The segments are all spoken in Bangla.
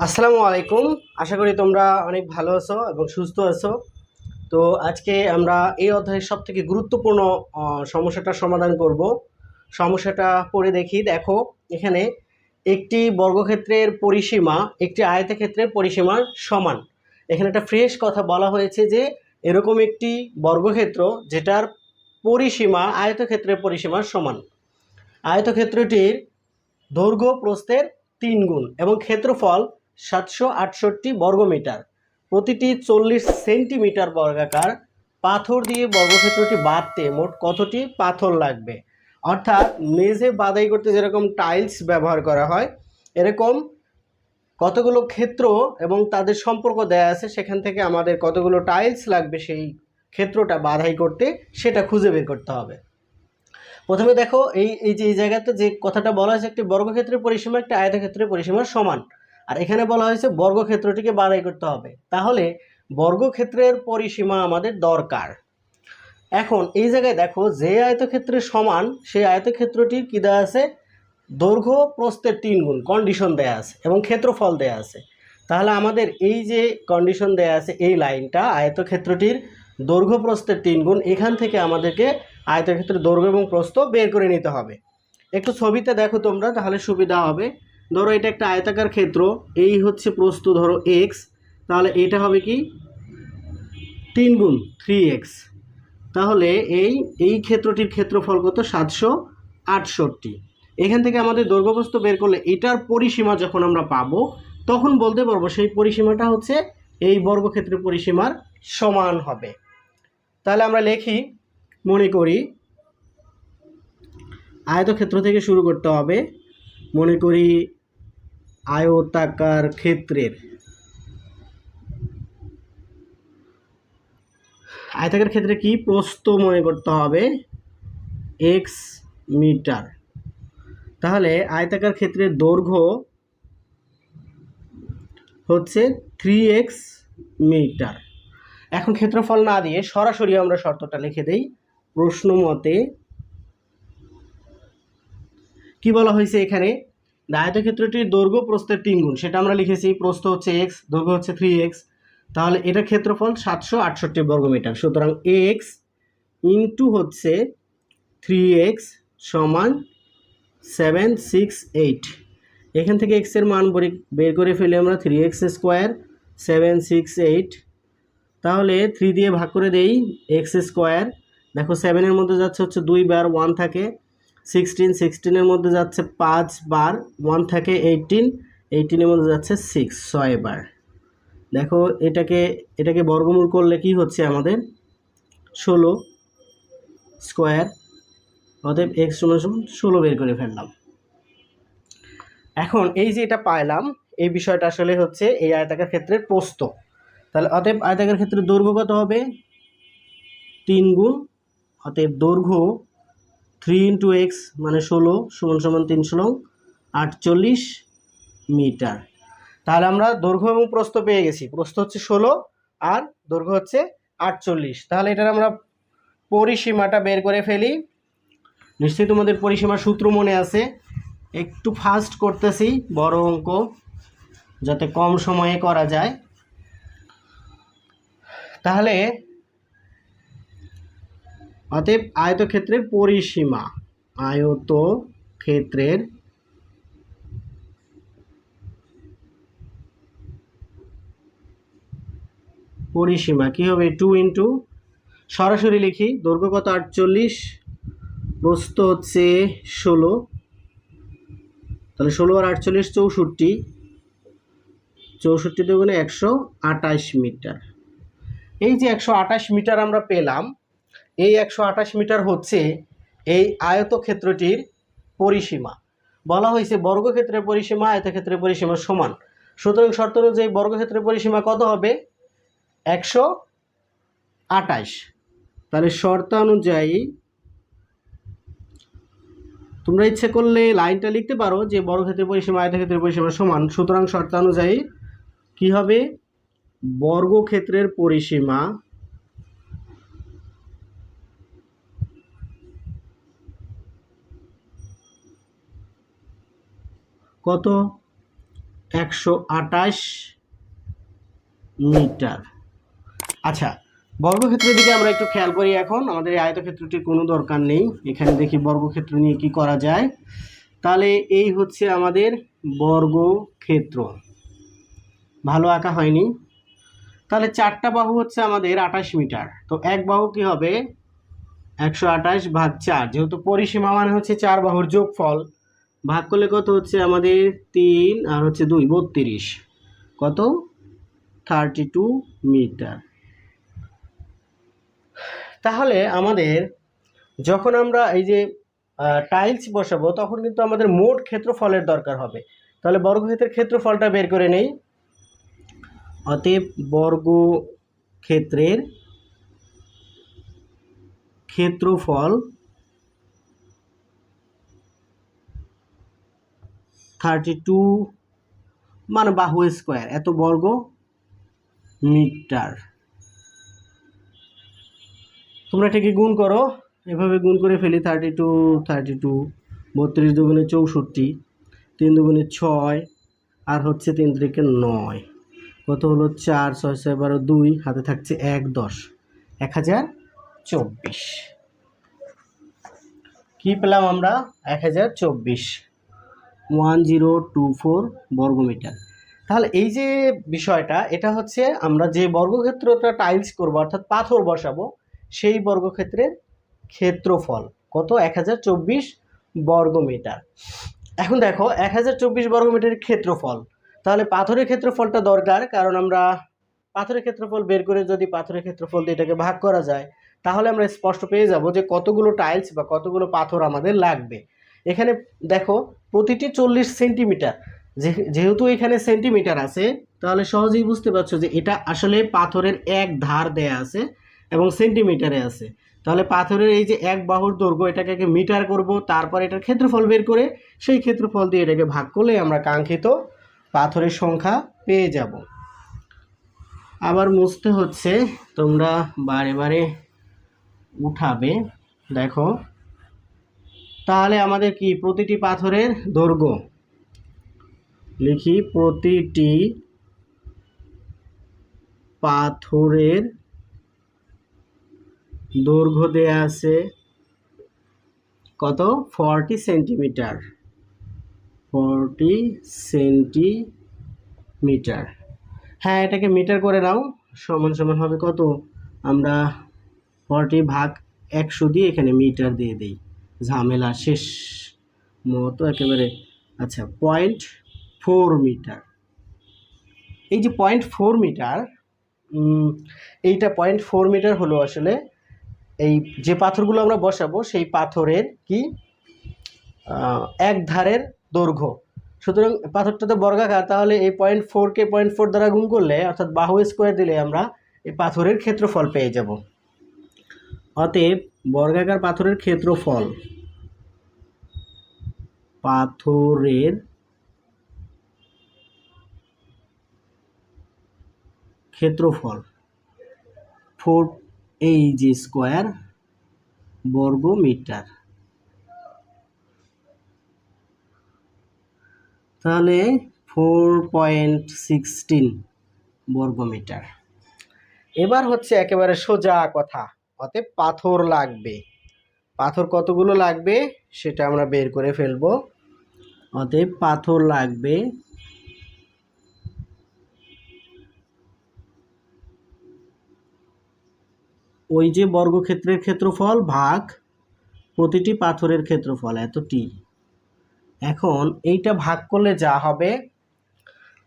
আসসালামু আলাইকুম। আশা করি তোমরা অনেক ভালো আছো এবং সুস্থ আছো। তো আজকে আমরা এই অধ্যায়ের সবথেকে গুরুত্বপূর্ণ সমস্যাটা সমাধান করব। সমস্যাটা পড়ে দেখি। দেখো, এখানে একটি বর্গক্ষেত্রের পরিসীমা একটি আয়তক্ষেত্রের পরিসীমার সমান। এখানে একটা ফ্রেশ কথা বলা হয়েছে যে এরকম একটি বর্গক্ষেত্র যেটার পরিসীমা আয়তক্ষেত্রের পরিসীমার সমান। আয়তক্ষেত্রটির দৈর্ঘ্য প্রস্থের 3 গুণ এবং ক্ষেত্রফল 768 বর্গমিটার। প্রতিটি 40 সেন্টিমিটার বর্গাকার পাথর দিয়ে বর্গক্ষেত্রটি বাঁধতে মোট কতটি পাথর লাগবে? অর্থাৎ মেঝে বাধাই করতে যেরকম টাইলস ব্যবহার করা হয়, এরকম কতগুলো ক্ষেত্র এবং তাদের সম্পর্ক দেয়া আছে, সেখান থেকে আমাদের কতগুলো টাইলস লাগবে সেই ক্ষেত্রটা বাধাই করতে, সেটা খুঁজে বের করতে হবে। প্রথমে দেখো, এই যে এই জায়গাতে যে কথাটা বলা হয়েছে, একটি বর্গক্ষেত্রের পরিসীমা একটি আয়তক্ষেত্রের পরিসীমার সমান, আর এখানে বলা হয়েছে বর্গক্ষেত্রটিকে বাড়াই করতে হবে। তাহলে বর্গক্ষেত্রের পরিসীমা আমাদের দরকার। এখন এই জায়গায় দেখো, যে আয়তক্ষেত্রের সমান সেই আয়তক্ষেত্রটির কী দেওয়া আছে? দৈর্ঘ্য প্রস্থের 3 গুণ কন্ডিশন দেয়া আছে এবং ক্ষেত্রফল দেয়া আছে। তাহলে আমাদের এই যে কন্ডিশন দেয়া আছে, এই লাইনটা আয়তক্ষেত্রটির দৈর্ঘ্য প্রস্থের 3 গুণ, এখান থেকে আমাদেরকে আয়তক্ষেত্রের দৈর্ঘ্য এবং প্রস্থ বের করে নিতে হবে। একটু ছবিতে দেখো তোমরা, তাহলে সুবিধা হবে। ধরো এটা একটা আয়তাকার ক্ষেত্র, এই হচ্ছে প্রস্থ ধরো এক্স, তাহলে এটা হবে কি 3 গুণ 3x। তাহলে এই ক্ষেত্রটির ক্ষেত্রফল কত? 768। এখান থেকে আমাদের দৈর্ঘ্যপ্রস্থ বের করলে এটার পরিসীমা যখন আমরা পাবো, তখন বলতে পারবো সেই পরিসীমাটা হচ্ছে এই বর্গক্ষেত্রের পরিসীমার সমান হবে। তাহলে আমরা লিখি, মনে করি আয়তক্ষেত্র থেকে শুরু করতে হবে। মনে করি আয়তাকার ক্ষেত্রের ক্ষেত্রে কি প্রস্থ মনে করতে হবে এক্স মিটার। তাহলে আয়তাকার ক্ষেত্রের দৈর্ঘ্য হচ্ছে 3x মিটার। এখন ক্ষেত্রফল না দিয়ে সরাসরি আমরা শর্তটা লিখে দেই। প্রশ্ন মতে কি বলা হয়েছে এখানে? আয়তক্ষেত্রটির দৈর্ঘ্য প্রস্থের 3 গুণ, সেটা আমরা লিখেছি। প্রস্থ হচ্ছে এক্স, দৈর্ঘ্য হচ্ছে 3x, তাহলে এটা ক্ষেত্রফল 768 বর্গমিটার। সুতরাং এক্স ইন্টু হচ্ছে 3x সমান 768। এখান থেকে এক্স এর মান বের করে ফেলে আমরা 3x স্কোয়ার 768। তাহলে 3 দিয়ে ভাগ করে দেই এক্স স্কোয়ার। দেখো 7-এর মধ্যে যাচ্ছে হচ্ছে 2 বার, 1 থাকে 16-16-এর মধ্যে যাচ্ছে 5 বার, 1 থাকে 18-18-এর মধ্যে যাচ্ছে 6 বার। দেখো এটাকে বর্গমূল করলে কি হচ্ছে আমাদের? 16 স্কোয়ার। অতএব এক্স সমান 16 বের করে ফেললাম। এখন এই যে এটা পাইলাম, এই বিষয়টা আসলে হচ্ছে এই আয়তাকার ক্ষেত্রের প্রস্থ। তাহলে অতএব আয়তাকার ক্ষেত্রের দৈর্ঘ্য কত হবে? 3 গুণ, অতএব দৈর্ঘ্য 3 ইন্টু এক্স মানে 16 সমান সমান 348 মিটার। তাহলে আমরা দৈর্ঘ্য এবং প্রস্থ পেয়ে গেছি। প্রস্থ হচ্ছে 16 আর দৈর্ঘ্য হচ্ছে 48। তাহলে এটার আমরা পরিসীমাটা বের করে ফেলি। নিশ্চয়ই তোমাদের পরিসীমার সূত্র মনে আছে। একটু ফাস্ট করতেছি, বড় অঙ্ক যাতে কম সময়ে করা যায়। তাহলে অতএব আয়তক্ষেত্রের পরিসীমা আয়তক্ষেত্রের পরিসীমা কি হবে? 2 ইন্টু, সরাসরি লিখি, দৈর্ঘ্য কত? 48, প্রস্থ হচ্ছে 16, তাহলে 16 আর 48 64, 64 দুগুণে 128 মিটার। এই যে 128 মিটার আমরা পেলাম, এই 128 মিটার হচ্ছে এই আয়তক্ষেত্রটির পরিসীমা। বলা হয়েছে বর্গক্ষেত্রের পরিসীমা আয়তক্ষেত্রের পরিসীমার সমান। সুতরাং শর্ত অনুযায়ী বর্গক্ষেত্রের পরিসীমা কত হবে? 128। তাহলে শর্ত অনুযায়ী তোমরা ইচ্ছে করলে লাইনটা লিখতে পারো যে বর্গক্ষেত্রের পরিসীমা আয়তক্ষেত্রের পরিসীমার সমান। সুতরাং শর্ত অনুযায়ী কি হবে? বর্গক্ষেত্রের পরিসীমা কত? 128 মিটার। আচ্ছা, বর্গক্ষেত্রের দিকে আমরা একটু খেয়াল করি। এখন আমাদের এই আয়তক্ষেত্রটির কোনো দরকার নেই, এখানে দেখি বর্গক্ষেত্র নিয়ে কি করা যায়। তাহলে এই হচ্ছে আমাদের বর্গক্ষেত্র, ভালো আঁকা হয়নি। তাহলে 4টা বাহু হচ্ছে আমাদের 28 মিটার, তো এক বাহু কি হবে 128 ভাগ 4, যেহেতু পরিসীমা মানে হচ্ছে 4 বাহুর যোগফল, ভাগ করলে কত হচ্ছে আমাদের 3 আর হচ্ছে 2 32, কত 32 মিটার। তাহলে আমাদের যখন আমরা এই যে টাইলস বসাবো তখন কিন্তু আমাদের মোট ক্ষেত্রফলের দরকার হবে। তাহলে বর্গক্ষেত্রের ক্ষেত্রফলটা বের করে নেই। অতএব বর্গক্ষেত্রের ক্ষেত্রফল 32 মানে বাহু স্কোয়ার, এত বর্গ মিটার। তোমরা এটাকে গুণ করো, এভাবে গুণ করে ফেলি। 32 32 দুগুণে 64, 3 দুগুণে 6 আর হচ্ছে 3 3 9, কত হলো 4 6 6 12 2, হাতে থাকছে 1 10, 1024। কি পেলাম আমরা 1024, 1024 বর্গমিটার। তাহলে এই যে বিষয়টা, এটা হচ্ছে আমরা যে বর্গক্ষেত্রটা টাইলস করব অর্থাৎ পাথর বসাবো সেই বর্গক্ষেত্রের ক্ষেত্রফল কত 1024 বর্গমিটার। এখন দেখো 1024 বর্গমিটারের ক্ষেত্রফল, তাহলে পাথরের ক্ষেত্রফলটা দরকার, কারণ আমরা পাথরের ক্ষেত্রফল বের করে যদি পাথরের ক্ষেত্রফল দিয়ে এটাকে ভাগ করা যায় তাহলে আমরা স্পষ্ট পেয়ে যাব যে কতগুলো টাইলস বা কতগুলো পাথর আমাদের লাগবে। এখানে দেখো প্রতিটি 40 সেন্টিমিটার, যেহেতু এখানে সেন্টিমিটার আছে তাহলে সহজেই বুঝতে পারছো যে এটা আসলে পাথরের এক ধার দেয়া আছে এবং সেন্টিমিটারে আছে। তাহলে পাথরের এই যে এক বাহুর দৈর্ঘ্য এটাকে আগে মিটার করব, তারপর এটার ক্ষেত্রফল বের করে সেই ক্ষেত্রফল দিয়ে এটাকে ভাগ করলে আমরা কাঙ্ক্ষিত পাথরের সংখ্যা পেয়ে যাব। আবার মুছতে হচ্ছে, তোমরা বারে বারে উঠাবে। দেখো তাহলে আমাদের কি প্রতিটি পাথরের দৈর্ঘ্য লিখি, প্রতিটি পাথরের দৈর্ঘ্য দেয়া আছে কত 40 সেন্টিমিটার, 40 সেন্টিমিটার। হ্যাঁ, এটাকে মিটার করে নাও, সমান সমান হবে কত, আমরা 40 ভাগ 100 দিয়ে এখানে মিটার দিয়ে দিই, ঝামেলা শেষ মতো একেবারে। আচ্ছা, 0.4 মিটার। এই যে 0.4 মিটার, এইটা 0.4 মিটার হলো আসলে এই যে পাথরগুলো আমরা বসাবো সেই পাথরের কি এক ধারের দৈর্ঘ্য। সুতরাং পাথরটা তো বর্গাকার, তাহলে এই 0.4কে 0.4 দ্বারা গুণ করলে অর্থাৎ বাহু স্কোয়ার দিলে আমরা এই পাথরের ক্ষেত্রফল পেয়ে যাব। অতএব বর্গাকার পাথরের ক্ষেত্রফল, পাথরের ক্ষেত্রফল 4 স্কোয়ার বর্গ মিটার। তাহলে 4.16 বর্গমিটার। এবার হচ্ছে একেবারে সোজা কথা, অতএব পাথর লাগবে। পাথর কতগুলো লাগবে সেটা আমরা বের করে ফেলবো। অতএব পাথর লাগবে ওই যে বর্গক্ষেত্রের ক্ষেত্রফল ভাগ প্রতিটি পাথরের ক্ষেত্রফল এতটি। এখন এইটা ভাগ করলে যা হবে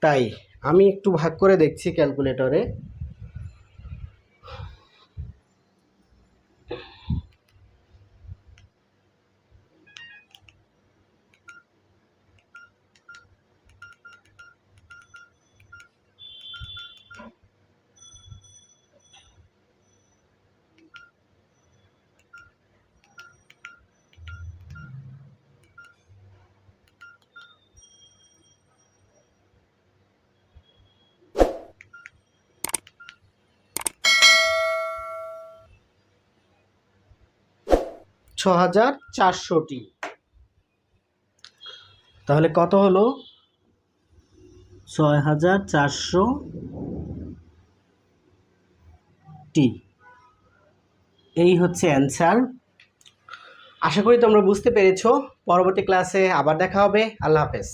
তাই, আমি একটু ভাগ করে দেখছি ক্যালকুলেটরে। ছ 6400টি। তাহলে কত হলো 6400টি। এই হচ্ছে অ্যান্সার। আশা করি তোমরা বুঝতে পেরেছো। পরবর্তী ক্লাসে আবার দেখা হবে। আল্লাহ হাফেজ।